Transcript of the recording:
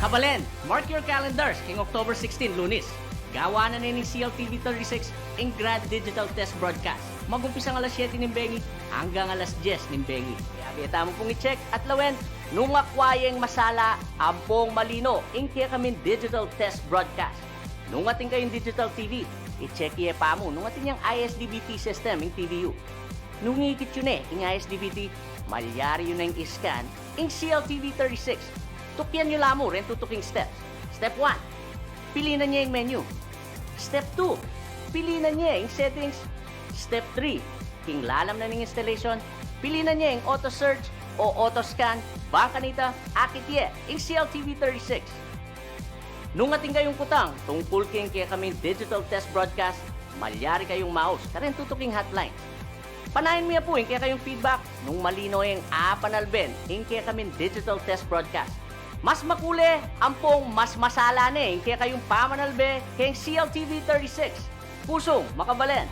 Kabalen, mark your calendars king October 16, Lunes. Gawa na ni CLTV 36 ang Grand Digital Test Broadcast. Mag-umpisang alas 7 ng Bengi hanggang alas 10 ng Bengi. Kaya beta mo pong i-check at lawen, nung akwayeng masala, ampong malino, ingkaya kami Digital Test Broadcast. Nung ating kayong Digital TV, i-check iya pa mo, nung ating yung ISDBT system, yung TVU. Nung ikit yun yung ISDBT, malyari yun na yung iscan, yung CLTV 36. Tukyan nyo lamo, rin tutuking steps. Step 1, piliin na niya yung menu. Step 2, piliin na niya yung settings. Step 3, king lalam na ng installation, piliin na niya yung auto search o auto scan. Baka nita, akit ye, yung CLTV 36. Nung ating kayong kutang, tungkol king kaya kami digital test broadcast, malyari kayong mouse, karin tutuking hotline. Panayin mo po yung kaya kayong feedback, nung malino yung apanalben, yung kaya kami digital test broadcast. Mas makule, ampong mas masala na kaya kayong pamanalbe kayong CLTV 36. Pusong, Makabalen.